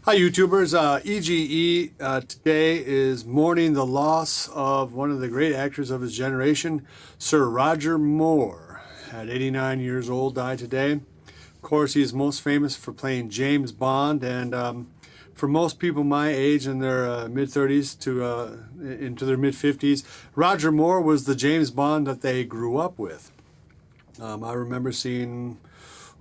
Hi YouTubers, EGE today is mourning the loss of one of the great actors of his generation, Sir Roger Moore. At 89 years old, died today. Of course, he is most famous for playing James Bond, and for most people my age in their mid-30s to into their mid-50s, Roger Moore was the James Bond that they grew up with. I remember seeing,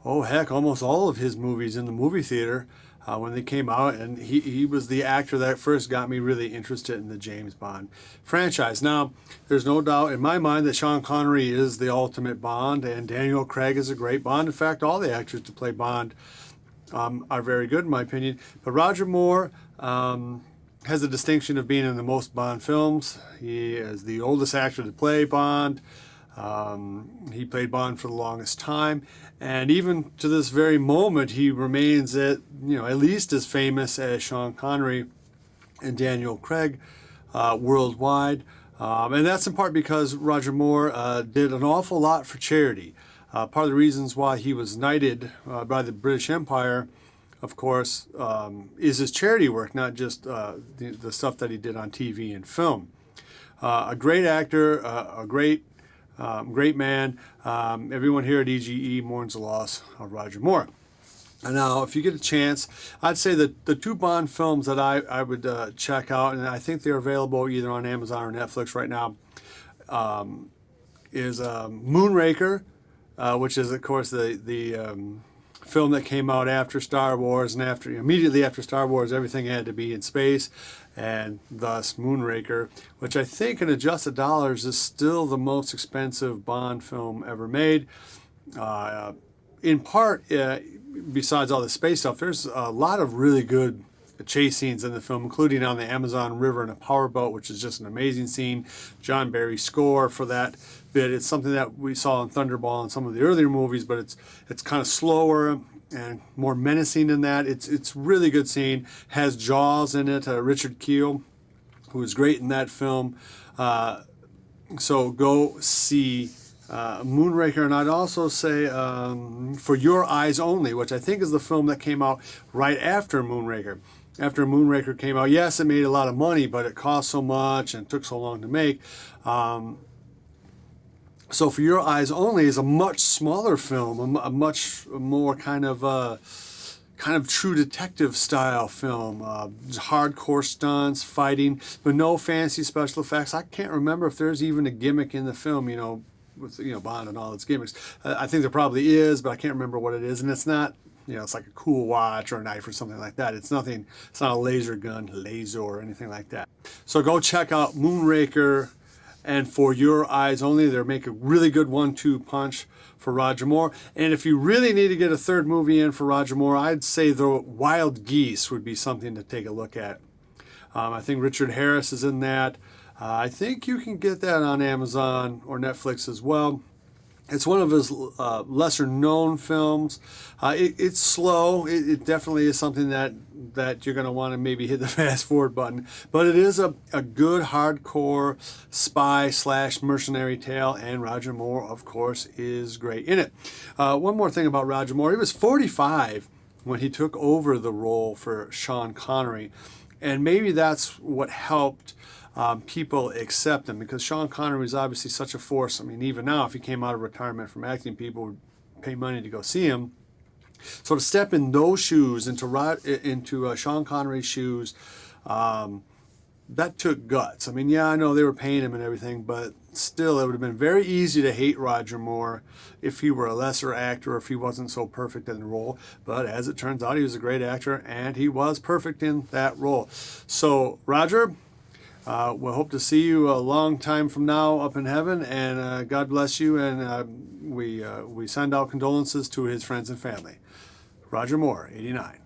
oh heck, almost all of his movies in the movie theater when they came out, and he was the actor that first got me really interested in the James Bond franchise. Now, there's no doubt in my mind that Sean Connery is the ultimate Bond, and Daniel Craig is a great Bond. In fact, all the actors to play Bond are very good in my opinion. But Roger Moore has the distinction of being in the most Bond films. He is the oldest actor to play Bond. He played Bond for the longest time, and even to this very moment, he remains at least as famous as Sean Connery and Daniel Craig worldwide, and that's in part because Roger Moore did an awful lot for charity. Part of the reasons why he was knighted by the British Empire, of course, is his charity work, not just the stuff that he did on TV and film. A great actor, a great man. Everyone here at EGE mourns the loss of Roger Moore. And now, if you get a chance, I'd say that the two Bond films that I would check out, and I think they're available either on Amazon or Netflix right now, is Moonraker, which is, of course, the film that came out after Star Wars, and immediately after Star Wars, everything had to be in space, and thus Moonraker, which I think in adjusted dollars is still the most expensive Bond film ever made. In part, besides all the space stuff, there's a lot of really good chase scenes in the film, including on the Amazon River in a powerboat, which is just an amazing scene. John Barry's score for that bit. It's something that we saw in Thunderball and some of the earlier movies, but it's kind of slower and more menacing than that. It's really good scene. Has Jaws in it. Richard Kiel, who was great in that film. So go see Moonraker, and I'd also say For Your Eyes Only, which I think is the film that came out right after Moonraker. After Moonraker came out, yes, it made a lot of money, but it cost so much and took so long to make. So For Your Eyes Only is a much smaller film, a much more kind of true detective style film. Hardcore stunts, fighting, but no fancy special effects. I can't remember if there's even a gimmick in the film, with Bond and all its gimmicks. I think there probably is, but I can't remember what it is, and it's not. It's like a cool watch or a knife or something like that. It's nothing. It's not a laser gun, or anything like that. So go check out Moonraker and For Your Eyes Only. They're making a really good 1-2 punch for Roger Moore. And if you really need to get a third movie in for Roger Moore, I'd say the Wild Geese would be something to take a look at. I think Richard Harris is in that. I think you can get that on Amazon or Netflix as well. It's one of his lesser known films. It's slow. It definitely is something that you're going to want to maybe hit the fast forward button. But it is a good hardcore spy / mercenary tale, and Roger Moore, of course, is great in it. One more thing about Roger Moore. He was 45 when he took over the role for Sean Connery. And maybe that's what helped people accept him, because Sean Connery is obviously such a force. I mean, even now, if he came out of retirement from acting, people would pay money to go see him. So to step in those shoes, into Sean Connery's shoes, that took guts. I mean, yeah, I know they were paying him and everything, but still, it would have been very easy to hate Roger Moore if he were a lesser actor, or if he wasn't so perfect in the role. But as it turns out, he was a great actor, and he was perfect in that role. So, Roger, we'll hope to see you a long time from now up in heaven, and God bless you, and we send out condolences to his friends and family. Roger Moore, 89.